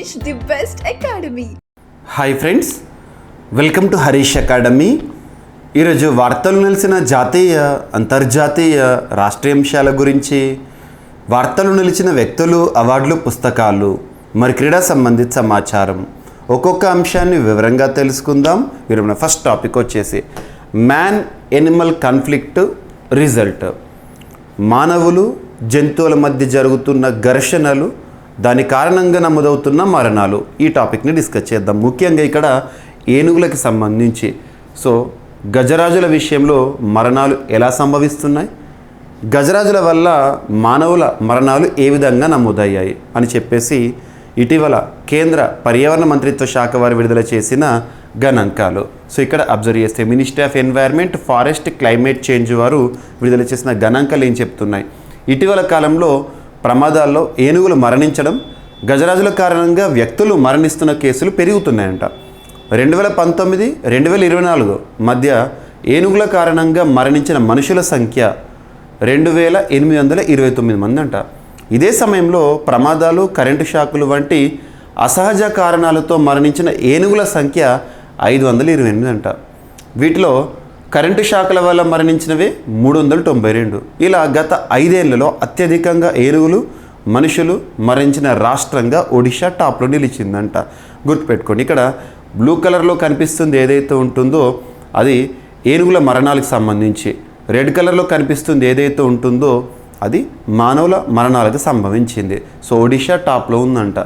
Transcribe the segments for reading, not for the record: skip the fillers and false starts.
Harish, the best academy. Hi friends, welcome to Harish academy. ఈరోజు వార్తలు నిలిచిన జాతీయ అంతర్జాతీయ రాష్ట్రీయాంశాల గురించి, వార్తలు నిలిచిన వ్యక్తులు, అవార్డులు, పుస్తకాలు, మరి క్రీడా సంబంధిత సమాచారం, ఒక్కొక్క అంశాన్ని వివరంగా తెలుసుకుందాం. ఈరోజు మన ఫస్ట్ టాపిక్ వచ్చేసి మ్యాన్ ఎనిమల్ కాన్ఫ్లిక్ట్ రిజల్ట్. మానవులు జంతువుల మధ్య జరుగుతున్న ఘర్షణలు, దాని కారణంగా నమోదవుతున్న మరణాలు, ఈ టాపిక్ని డిస్కస్ చేద్దాం. ముఖ్యంగా ఇక్కడ ఏనుగులకు సంబంధించి. సో గజరాజుల విషయంలో మరణాలు ఎలా సంభవిస్తున్నాయి, గజరాజుల వల్ల మానవుల మరణాలు ఏ విధంగా నమోదయ్యాయి అని చెప్పేసి ఇటీవల కేంద్ర పర్యావరణ మంత్రిత్వ శాఖ వారు విడుదల చేసిన గణాంకాలు. సో ఇక్కడ అబ్జర్వ్ చేస్తే ministry of environment, forest, climate change వారు విడుదల చేసిన గణాంకాలు ఏం చెప్తున్నాయి? ఇటీవల కాలంలో ప్రమాదాల్లో ఏనుగులు మరణించడం, గజరాజుల కారణంగా వ్యక్తులు మరణిస్తున్న కేసులు పెరుగుతున్నాయంట. 2019, 2024 మధ్య ఏనుగుల కారణంగా మరణించిన మనుషుల సంఖ్య 2829 మంది అంట. ఇదే సమయంలో ప్రమాదాలు, కరెంటు షాకులు వంటి అసహజ కారణాలతో మరణించిన ఏనుగుల సంఖ్య 528 అంట. వీటిలో కరెంటు షాకుల వల్ల మరణించినవే 392. ఇలా గత 5 ఏళ్లలో అత్యధికంగా ఏనుగులు, మనుషులు మరణించిన రాష్ట్రంగా ఒడిషా టాప్లో నిలిచిందంట. గుర్తుపెట్టుకోండి, ఇక్కడ బ్లూ కలర్లో కనిపిస్తుంది ఏదైతే ఉంటుందో అది ఏనుగుల మరణాలకు సంబంధించి, రెడ్ కలర్లో కనిపిస్తుంది ఏదైతే ఉంటుందో అది మానవుల మరణాలకు సంభవించింది. సో ఒడిషా టాప్లో ఉందంట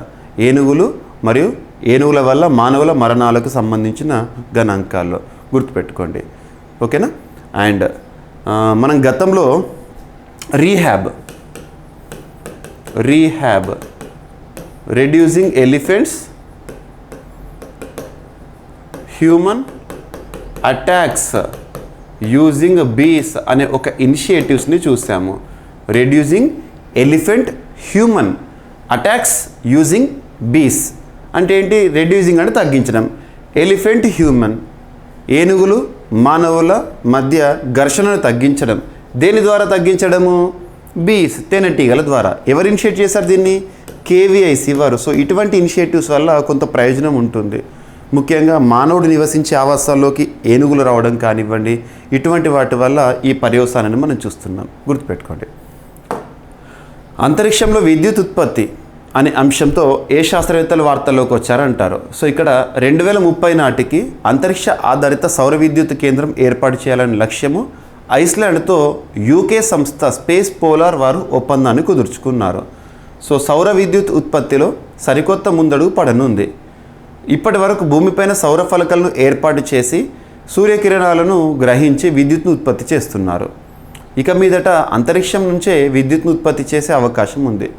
ఏనుగులు మరియు ఏనుగుల వల్ల మానవుల మరణాలకు సంబంధించిన గణాంకాల్లో. గుర్తుపెట్టుకోండి, ఓకేనా? అండ్ మనం గతంలో rehab reducing elephants human attacks using బీస్ అనే ఒక ఇనిషియేటివ్స్ని చూసాము. Reducing elephant human attacks using బీస్ అంటే ఏంటి? రెడ్యూసింగ్ అంటే తగ్గించడం, ఎలిఫెంట్ హ్యూమన్ ఏనుగులు మానవుల మధ్య ఘర్షణను తగ్గించడం. దేని ద్వారా తగ్గించడము? బీస్, తేనెటీగల ద్వారా. ఎవరు ఇనిషియేట్ చేశారు దీన్ని? కేవీఐసి వారు. సో ఇటువంటి ఇనిషియేటివ్స్ వల్ల కొంత ప్రయోజనం ఉంటుంది. ముఖ్యంగా మానవుడు నివసించే ఆవాసాల్లోకి ఏనుగులు రావడం కానివ్వండి, ఇటువంటి వాటి వల్ల ఈ పర్యవసానాన్ని మనం చూస్తున్నాం. గుర్తుపెట్టుకోండి. అంతరిక్షంలో విద్యుత్ ఉత్పత్తి అనే అంశంతో ఏ శాస్త్రవేత్తలు వార్తల్లోకి వచ్చారంటారు. సో ఇక్కడ 2030 నాటికి అంతరిక్ష ఆధారిత సౌర విద్యుత్ కేంద్రం ఏర్పాటు చేయాలనే లక్ష్యము ఐస్లాండ్తో యూకే సంస్థ స్పేస్ పోలార్ వారు ఒప్పందాన్ని కుదుర్చుకున్నారు. సో సౌర విద్యుత్ ఉత్పత్తిలో సరికొత్త ముందడుగు పడనుంది. ఇప్పటి వరకు భూమిపైన సౌర ఫలకలను ఏర్పాటు చేసి సూర్యకిరణాలను గ్రహించి విద్యుత్ను ఉత్పత్తి చేస్తున్నారు. ఇక మీదట అంతరిక్షం నుంచే విద్యుత్ను ఉత్పత్తి చేసే అవకాశం ఉంది.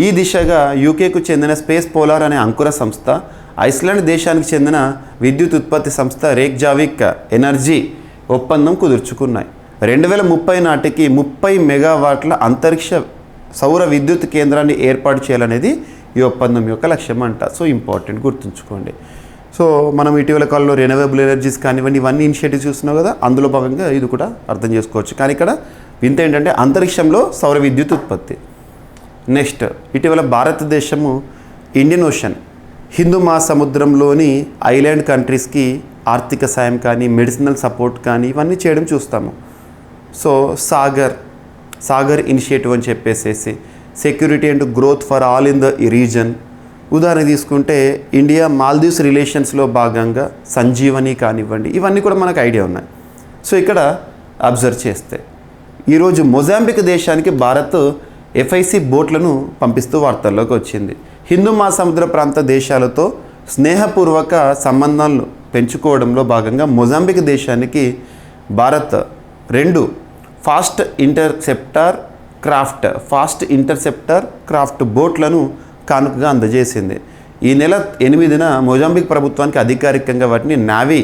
ఈ దిశగా యూకేకు చెందిన స్పేస్ పోలార్ అనే అంకుర సంస్థ, ఐస్లాండ్ దేశానికి చెందిన విద్యుత్ ఉత్పత్తి సంస్థ రేక్జావిక్ ఎనర్జీ ఒప్పందం కుదుర్చుకున్నాయి. 2030 నాటికి 30 మెగావాట్ల అంతరిక్ష సౌర విద్యుత్ కేంద్రాన్ని ఏర్పాటు చేయాలనేది ఈ ఒప్పందం యొక్క లక్ష్యం అంట. సో ఇంపార్టెంట్, గుర్తుంచుకోండి. సో మనం ఇటీవల కాలంలో రెన్యూవబుల్ ఎనర్జీస్ కానివ్వండి, ఇవన్నీ ఇనిషియేటివ్స్ చూస్తున్నాం కదా, అందులో భాగంగా ఇది కూడా అర్థం చేసుకోవచ్చు. కానీ ఇక్కడ వింత ఏంటంటే అంతరిక్షంలో సౌర విద్యుత్ ఉత్పత్తి. నెక్స్ట్, ఇటీవల భారతదేశము ఇండియన్ ఓషన్, హిందూ మహాసముద్రంలోని ఐలాండ్ కంట్రీస్కి ఆర్థిక సాయం కానీ, మెడిసినల్ సపోర్ట్ కానీ ఇవన్నీ చేయడం చూస్తాము. సో సాగర్ ఇనిషియేటివ్ అని చెప్పేసేసి security and growth for all in the reason. ఉదాహరణ తీసుకుంటే ఇండియా మాల్దీవ్స్ రిలేషన్స్లో భాగంగా సంజీవని కానివ్వండి, ఇవన్నీ కూడా మనకు ఐడియా ఉన్నాయి. సో ఇక్కడ అబ్జర్వ్ చేస్తే ఈరోజు మొజాంబిక్ దేశానికి భారత్ FIC బోట్లను పంపిస్తూ వార్తల్లోకి వచ్చింది. హిందూ మహాసముద్ర ప్రాంత దేశాలతో స్నేహపూర్వక సంబంధాలను పెంచుకోవడంలో భాగంగా మొజాంబిక్ దేశానికి భారత్ 2 ఫాస్ట్ ఇంటర్సెప్టర్ క్రాఫ్ట్ బోట్లను కానుకగా అందజేసింది. ఈ నెల 8న మొజాంబిక్ ప్రభుత్వానికి అధికారికంగా వాటిని నావీ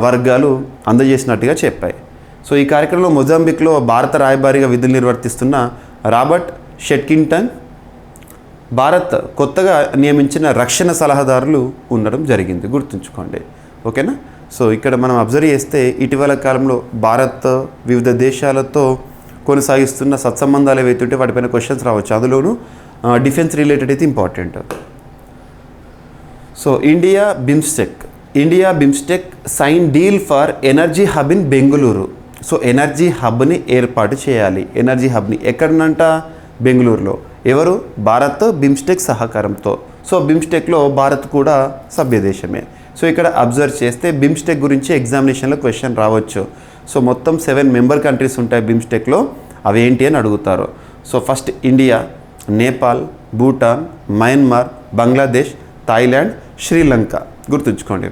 వర్గాలు అందజేసినట్టుగా చెప్పాయి. సో ఈ కార్యక్రమంలో మొజాంబిక్లో భారత రాయబారిగా విధులు నిర్వర్తిస్తున్న రాబర్ట్ షెట్కింగ్టన్, భారత్ కొత్తగా నియమించిన రక్షణ సలహాదారులు ఉండడం జరిగింది. గుర్తుంచుకోండి, ఓకేనా? సో ఇక్కడ మనం అబ్జర్వ్ చేస్తే ఇటీవల కాలంలో భారత్ వివిధ దేశాలతో కొనసాగిస్తున్న సత్సంబంధాలు ఏవైతుంటే వాటిపైన క్వశ్చన్స్ రావచ్చు. అందులోనూ డిఫెన్స్ రిలేటెడ్ అయితే important. So India BIMSTEC sign deal for energy hub in Bengaluru. So energy హబ్ని ఏర్పాటు చేయాలి. ఎనర్జీ హబ్ని ఎక్కడనంట? బెంగళూరులో. ఎవరు? భారత్ బిమ్స్టెక్ సహకారంతో. సో బిమ్స్టెక్లో భారత్ కూడా సభ్యదేశమే. సో ఇక్కడ అబ్జర్వ్ చేస్తే బిమ్స్టెక్ గురించి ఎగ్జామినేషన్లో క్వశ్చన్ రావచ్చు. సో మొత్తం 7 మెంబర్ కంట్రీస్ ఉంటాయి బిమ్స్టెక్లో. అవి ఏంటి అని అడుగుతారు. So first India, Nepal, Bhutan, Myanmar, Bangladesh, Thailand, Sri Lanka. గుర్తుంచుకోండి.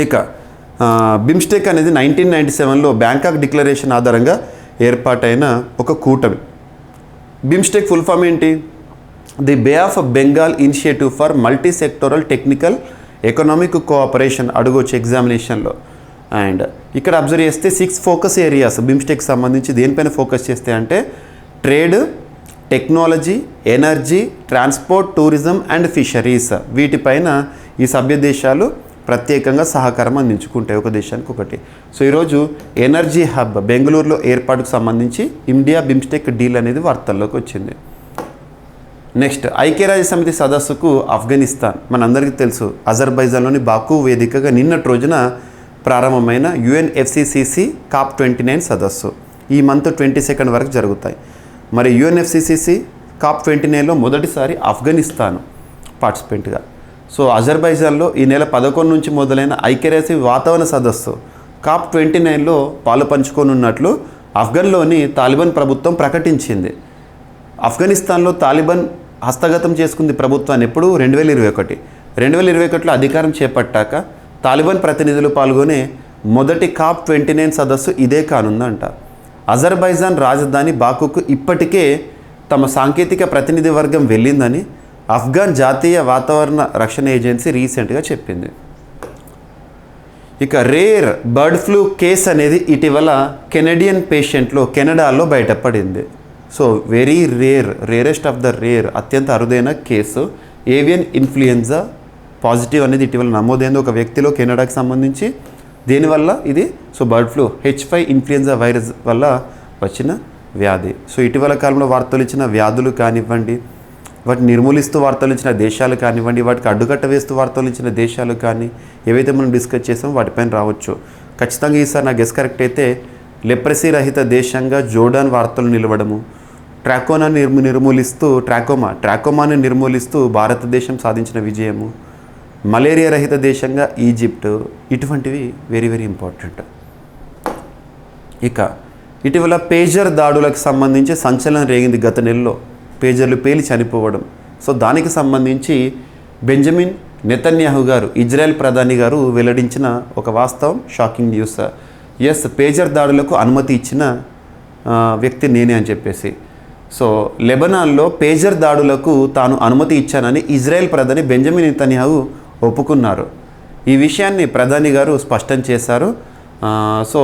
ఇక బిమ్స్టెక్ అనేది 1997లో బ్యాంకాక్ డిక్లరేషన్ ఆధారంగా ఏర్పాటైన ఒక కూటమి. బిమ్స్టెక్ ఫుల్ ఫామ్ ఏంటి? The bay of Bengal initiative for multi sectoral technical economic cooperation అడగొచ్చు ఎగ్జామినేషన్లో. అండ్ ఇక్కడ అబ్జర్వ్ చేస్తే 6 ఫోకస్ ఏరియాస్ బిమ్స్టెక్ సంబంధించి దేనిపైన ఫోకస్ చేస్తే అంటే trade, technology, energy, transport, tourism and fisheries. వీటిపైన ఈ సభ్య దేశాలు ప్రత్యేకంగా సహకారం అందించుకుంటాయి ఒక దేశానికి ఒకటి. సో ఈరోజు ఎనర్జీ హబ్ బెంగళూరులో ఏర్పాటుకు సంబంధించి ఇండియా బిమ్స్టెక్ డీల్ అనేది వార్తల్లోకి వచ్చింది. నెక్స్ట్, ఐక్యరాజ్య సమితి సదస్సుకు ఆఫ్ఘనిస్తాన్. మనందరికీ తెలుసు అజర్బైజాన్లోని బాకు వేదికగా నిన్నటి రోజున ప్రారంభమైన UNFCCC COP29 సదస్సు ఈ మంత్ 22 వరకు జరుగుతాయి. మరి UNFCCC COP29లో మొదటిసారి ఆఫ్ఘనిస్తాన్ పార్టిసిపెంట్గా. సో అజర్బైజాన్లో ఈ నెల 11 నుంచి మొదలైన ఐక్యరాజ్య వాతావరణ సదస్సు COP29లో పాలు పంచుకోనున్నట్లు ఆఫ్ఘన్లోని తాలిబాన్ ప్రభుత్వం ప్రకటించింది. ఆఫ్ఘనిస్తాన్లో తాలిబాన్ హస్తగతం చేసుకుంది ప్రభుత్వాన్ని ఎప్పుడు? 2021. 2021లో అధికారం చేపట్టాక తాలిబాన్ ప్రతినిధులు పాల్గొనే మొదటి COP29 సదస్సు ఇదే కానుందంట. అజర్బైజాన్ రాజధాని బాకుకు ఇప్పటికే తమ సాంకేతిక ప్రతినిధి వర్గం వెళ్ళిందని ఆఫ్ఘన్ జాతీయ వాతావరణ రక్షణ ఏజెన్సీ రీసెంట్గా చెప్పింది. ఇక రేర్ బర్డ్ ఫ్లూ కేస్ అనేది ఇటీవల కెనడియన్ పేషెంట్లో కెనడాలో బయటపడింది. So very rarest of the rare, అత్యంత అరుదైన కేసు ఏవియన్ ఇన్ఫ్లుయెంజా పాజిటివ్ అనేది ఇటీవల నమోదైంది ఒక వ్యక్తిలో కెనడాకి సంబంధించి. దీనివల్ల ఇది bird flu H5 influenza virus వల్ల వచ్చిన వ్యాధి. సో ఇటీవల కాలంలో వార్తలు ఇచ్చిన వ్యాధులు కానివ్వండి, వాటిని నిర్మూలిస్తూ వార్తలు ఇచ్చిన దేశాలు కానివ్వండి, వాటికి అడ్డుకట్ట వేస్తూ వార్తలు ఇచ్చిన దేశాలు కానీ ఏవైతే మనం డిస్కస్ చేసామో వాటిపైన రావచ్చు. ఖచ్చితంగా ఈసారి నా గెస్ కరెక్ట్ అయితే లెప్రసీ రహిత దేశంగా జోర్డాన్ వార్తలు నిలవడము, ట్రాకోమాని నిర్మూలిస్తూ భారతదేశం సాధించిన విజయము, మలేరియా రహిత దేశంగా ఈజిప్ట్, ఇటువంటివి వెరీ వెరీ ఇంపార్టెంట్. ఇక ఇటీవల పేజర్ దాడులకు సంబంధించి సంచలనం రేగింది గత నెలలో. పేజర్లు పేలి చనిపోవడం. సో దానికి సంబంధించి బెంజమిన్ నెతన్యాహు గారు, ఇజ్రాయెల్ ప్రధాని గారు వెల్లడించిన ఒక వాస్తవం, షాకింగ్ న్యూస్. ఎస్, పేజర్ దాడులకు అనుమతి ఇచ్చిన వ్యక్తి నేనే అని చెప్పేసి. సో లెబనాన్లో పేజర్ దాడులకు తాను అనుమతి ఇచ్చానని ఇజ్రాయెల్ ప్రధాని బెంజమిన్ నెతన్యాహు ఒప్పుకున్నారు. ఈ విషయాన్ని ప్రధాని గారు స్పష్టం చేశారు. సో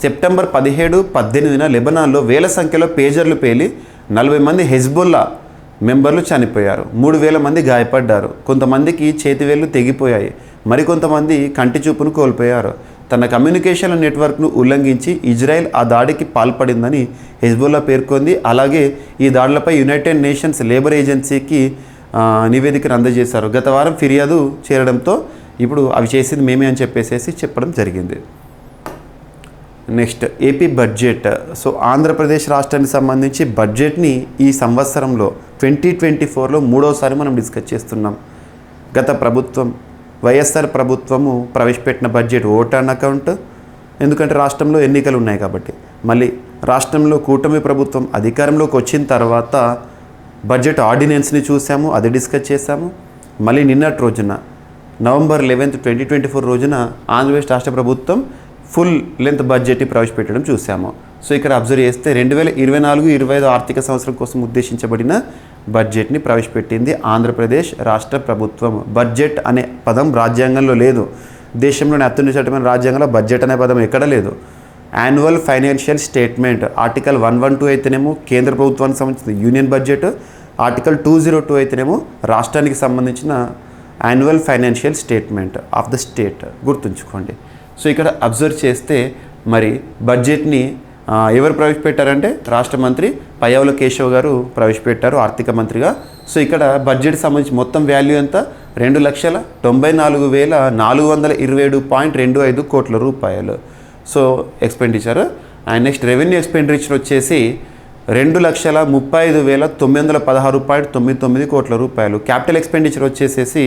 సెప్టెంబర్ 17, 18 లెబనాన్లో వేల సంఖ్యలో పేజర్లు పేలి 40 మంది హెజ్బుల్లా మెంబర్లు చనిపోయారు. 3000 మంది గాయపడ్డారు. కొంతమందికి చేతివేళ్లు తెగిపోయాయి. మరికొంతమంది కంటి చూపును కోల్పోయారు. తన కమ్యూనికేషన్ నెట్వర్క్ను ఉల్లంఘించి ఇజ్రాయెల్ ఆ దాడికి పాల్పడిందని హెజ్బుల్లా పేర్కొంది. అలాగే ఈ దాడులపై యునైటెడ్ నేషన్స్ లేబర్ ఏజెన్సీకి నివేదికను అందజేశారు. గత వారం ఫిర్యాదు చేరడంతో ఇప్పుడు అవి చేసింది మేమే అని చెప్పేసి చెప్పడం జరిగింది. Next, AP budget. So Andhra Pradesh రాష్ట్రానికి సంబంధించి బడ్జెట్ని ఈ సంవత్సరంలో 2024లో మూడోసారి మనం డిస్కస్ చేస్తున్నాం. గత ప్రభుత్వం వైఎస్ఆర్ ప్రభుత్వము ప్రవేశపెట్టిన బడ్జెట్ ఓట్ ఆన్ అకౌంట్, ఎందుకంటే రాష్ట్రంలో ఎన్నికలు ఉన్నాయి కాబట్టి. మళ్ళీ రాష్ట్రంలో కూటమి ప్రభుత్వం అధికారంలోకి వచ్చిన తర్వాత బడ్జెట్ ఆర్డినెన్స్ని చూసాము, అది డిస్కస్ చేశాము. మళ్ళీ నిన్నటి రోజున నవంబర్ 11, 2024 రోజున ఆంధ్రప్రదేశ్ రాష్ట్ర ప్రభుత్వం ఫుల్ లెంత్ బడ్జెట్ని ప్రవేశపెట్టడం చూసాము. సో ఇక్కడ అబ్జర్వ్ చేస్తే 2024-25 ఆర్థిక సంవత్సరం కోసం ఉద్దేశించబడిన బడ్జెట్ని ప్రవేశపెట్టింది ఆంధ్రప్రదేశ్ రాష్ట్ర ప్రభుత్వం. బడ్జెట్ అనే పదం రాజ్యాంగంలో లేదు. దేశంలోని అత్యున్నత చట్టమైన రాజ్యాంగంలో బడ్జెట్ అనే పదం ఎక్కడ లేదు. యాన్యువల్ ఫైనాన్షియల్ స్టేట్మెంట్ ఆర్టికల్ 112 అయితేనేమో కేంద్ర ప్రభుత్వానికి సంబంధించిన యూనియన్ బడ్జెట్, ఆర్టికల్ 202 అయితేనేమో రాష్ట్రానికి సంబంధించిన annual financial statement of the state. గుర్తుంచుకోండి. సో ఇక్కడ అబ్జర్వ్ చేస్తే మరి బడ్జెట్ని ఎవరు ప్రవేశపెట్టారంటే రాష్ట్ర మంత్రి పయ్యావుల కేశవ్ గారు ప్రవేశపెట్టారు ఆర్థిక మంత్రిగా. సో ఇక్కడ బడ్జెట్ సంబంధించి మొత్తం వాల్యూ ఎంత 2,94,427.25 కోట్ల రూపాయలు. So expenditure. And next revenue expenditure వచ్చేసి 2,35,916.99 కోట్ల రూపాయలు. క్యాపిటల్ ఎక్స్పెండిచర్ వచ్చేసేసి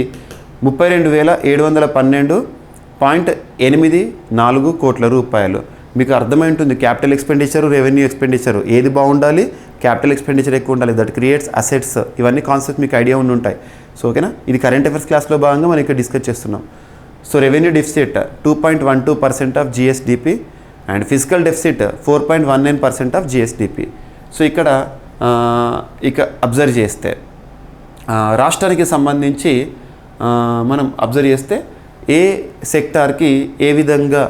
32,712.84 కోట్ల రూపాయలు. మీకు అర్థమై ఉంటుంది క్యాపిటల్ ఎక్స్పెండిచరు రెవెన్యూ ఎక్స్పెండిచరు ఏది బాగుండాలి, క్యాపిటల్ ఎక్స్పెండిచర్ ఎక్కువ ఉండాలి, దట్ క్రియేట్స్ అసెట్స్. ఇవన్నీ కాన్సెప్ట్ మీకు ఐడియా ఉండి ఉంటాయి. సో ఓకేనా, ఇది కరెంట్ అఫైర్స్ క్లాస్లో భాగంగా మనం ఇక్కడ డిస్కస్ చేస్తున్నాం. So revenue deficit 2.12% of GSDP and physical deficit 4.19% of GSDP. So ఇక్కడ అబ్జర్వ్ చేస్తే రాష్ట్రానికి సంబంధించి మనం అబ్జర్వ్ చేస్తే ఏ సెక్టార్కి ఏ విధంగా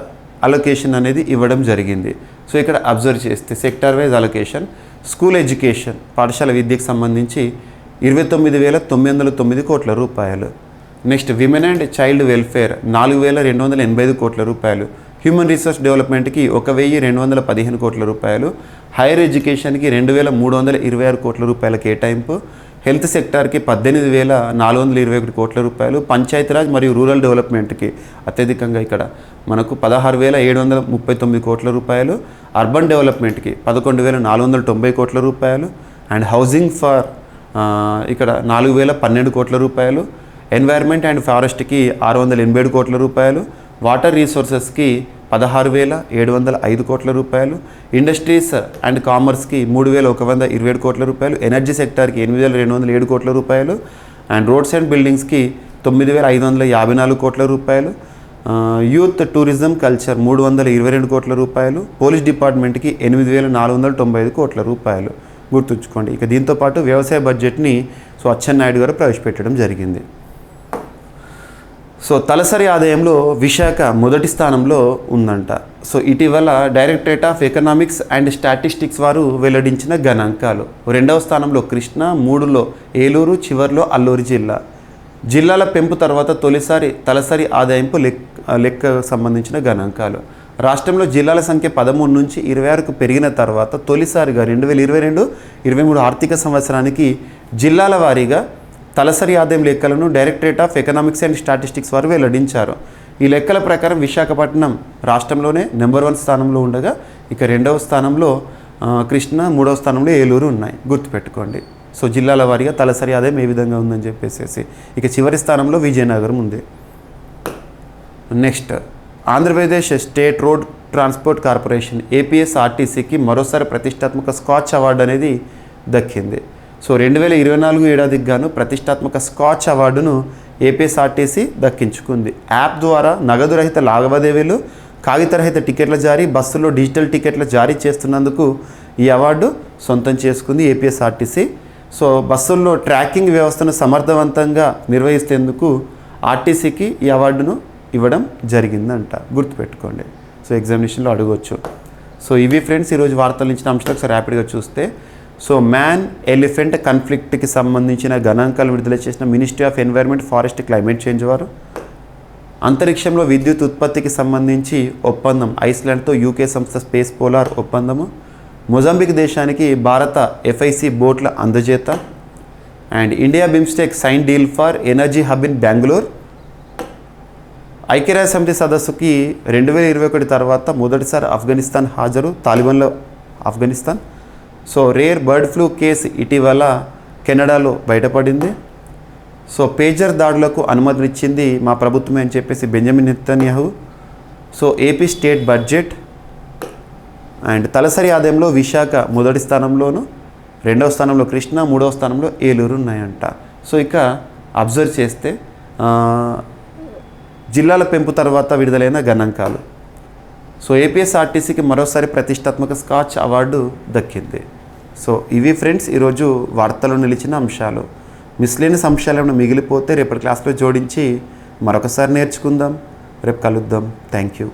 అలొకేషన్ అనేది ఇవ్వడం జరిగింది. సో ఇక్కడ అబ్జర్వ్ చేస్తే sector wise allocation school education పాఠశాల విద్యకు సంబంధించి 29,909 కోట్ల రూపాయలు. Next women and child welfare 4,285 కోట్ల రూపాయలు. హ్యూమన్ రిసోర్స్ డెవలప్మెంట్కి 1,215 కోట్ల రూపాయలు. హైయర్ ఎడ్యుకేషన్కి 2,326 కోట్ల రూపాయల కేటాయింపు. హెల్త్ సెక్టార్కి 18,421 కోట్ల రూపాయలు. పంచాయతీరాజ్ మరియు రూరల్ డెవలప్మెంట్కి అత్యధికంగా ఇక్కడ మనకు 16,739 కోట్ల రూపాయలు. అర్బన్ డెవలప్మెంట్కి 11,490 కోట్ల రూపాయలు. అండ్ హౌసింగ్ ఫర్ ఇక్కడ 4,012 కోట్ల రూపాయలు. ఎన్వైర్న్మెంట్ అండ్ ఫారెస్ట్కి 687 కోట్ల రూపాయలు. వాటర్ రీసోర్సెస్కి 16,705 కోట్ల రూపాయలు. ఇండస్ట్రీస్ అండ్ కామర్స్కి 3,127 కోట్ల రూపాయలు. ఎనర్జీ సెక్టార్కి 8,207 కోట్ల రూపాయలు. అండ్ రోడ్స్ అండ్ బిల్డింగ్స్కి 9,554 కోట్ల రూపాయలు. యూత్ టూరిజం కల్చర్ 322 కోట్ల రూపాయలు. పోలీస్ డిపార్ట్మెంట్కి 8,495 కోట్ల రూపాయలు. గుర్తుంచుకోండి. ఇక దీంతోపాటు వ్యవసాయ బడ్జెట్ని అచ్చెన్నాయుడు గారు ప్రవేశపెట్టడం జరిగింది. సో తలసరి ఆదాయంలో విశాఖ మొదటి స్థానంలో ఉందంట. సో ఇటీవల directorate of economics and statistics వారు వెల్లడించిన గణాంకాలు. రెండవ స్థానంలో కృష్ణా, 3లో ఏలూరు, చివరిలో అల్లూరు జిల్లా. జిల్లాల పెంపు తర్వాత తొలిసారి తలసరి ఆదాయంపు లెక్క సంబంధించిన గణాంకాలు. రాష్ట్రంలో జిల్లాల సంఖ్య 13 నుంచి 26కు పెరిగిన తర్వాత తొలిసారిగా 2022-23 ఆర్థిక సంవత్సరానికి జిల్లాల వారీగా తలసరి ఆదాయం లెక్కలను directorate of economics and statistics వారు వెల్లడించారు. ఈ లెక్కల ప్రకారం విశాఖపట్నం రాష్ట్రంలోనే నెంబర్ 1 స్థానంలో ఉండగా ఇక 2వ స్థానంలో కృష్ణా, 3వ స్థానంలో ఏలూరు ఉన్నాయి. గుర్తుపెట్టుకోండి. సో జిల్లాల వారీగా తలసరి ఆదాయం ఏ విధంగా ఉందని చెప్పేసి ఇక చివరి స్థానంలో విజయనగరం ఉంది. Next Andhra Pradesh state road transport corporation ఏపీఎస్ఆర్టీసీకి మరోసారి ప్రతిష్టాత్మక స్కాచ్ అవార్డు అనేది దక్కింది. సో 2024 ఏడాదికి గాను ప్రతిష్టాత్మక స్కాచ్ అవార్డును ఏపీఎస్ఆర్టీసీ దక్కించుకుంది. యాప్ ద్వారా నగదు రహిత లావాదేవీలు, కాగితరహిత టికెట్ల జారీ, బస్సుల్లో డిజిటల్ టికెట్ల జారీ చేస్తున్నందుకు ఈ అవార్డు సొంతం చేసుకుంది ఏపీఎస్ఆర్టీసీ. సో బస్సుల్లో ట్రాకింగ్ వ్యవస్థను సమర్థవంతంగా నిర్వహిస్తేందుకు ఆర్టీసీకి ఈ అవార్డును ఇవ్వడం జరిగిందంట. గుర్తుపెట్టుకోండి. సో ఎగ్జామినేషన్లో అడగవచ్చు. సో ఇవి ఫ్రెండ్స్ ఈరోజు వార్తలు ఇచ్చిన అంశాలు ఒకసారి ర్యాపిడ్గా చూస్తే. సో మ్యాన్ ఎలిఫెంట్ కాన్ఫ్లిక్ట్కి సంబంధించిన గణాంకాలు విడుదల చేసిన ministry of environment, forest, climate change వారు. అంతరిక్షంలో విద్యుత్ ఉత్పత్తికి సంబంధించి ఒప్పందం ఐస్లాండ్తో యూకే సంస్థ స్పేస్ పోలార్ ఒప్పందము. మొజాంబిక్ దేశానికి భారత ఎఫ్ఐసి బోట్ల అందజేత. And India BIMSTEC sign deal for energy hub in Bengaluru. ఐక్యరాజ్య సమితి సదస్సుకి 2021 తర్వాత మొదటిసారి ఆఫ్ఘనిస్తాన్ హాజరు, తాలిబాన్లో Afghanistan. So rare bird flu case ఇటీవల కెనడాలో బయటపడింది. సో పేజర్ దాడులకు అనుమతినిచ్చింది మా ప్రభుత్వమే అని చెప్పేసి Benjamin Netanyahu. So AP state budget and తలసరి ఆదాయంలో విశాఖ మొదటి స్థానంలోను, 2వ స్థానంలో కృష్ణా, 3వ స్థానంలో ఏలూరు ఉన్నాయంట. సో ఇక అబ్జర్వ్ చేస్తే జిల్లాల పెంపు తర్వాత విడుదలైన గణాంకాలు. సో ఏపీఎస్ఆర్టీసీకి మరోసారి ప్రతిష్టాత్మక స్కాచ్ అవార్డు దక్కింది. సో ఇవి ఫ్రెండ్స్ ఈరోజు వార్తలో నిలిచిన అంశాలు. మిస్లేనియస్ అంశాలు ఏమైనా మిగిలిపోతే రేపటి క్లాస్లో జోడించి మరొకసారి నేర్చుకుందాం. రేపు కలుద్దాం. Thank you.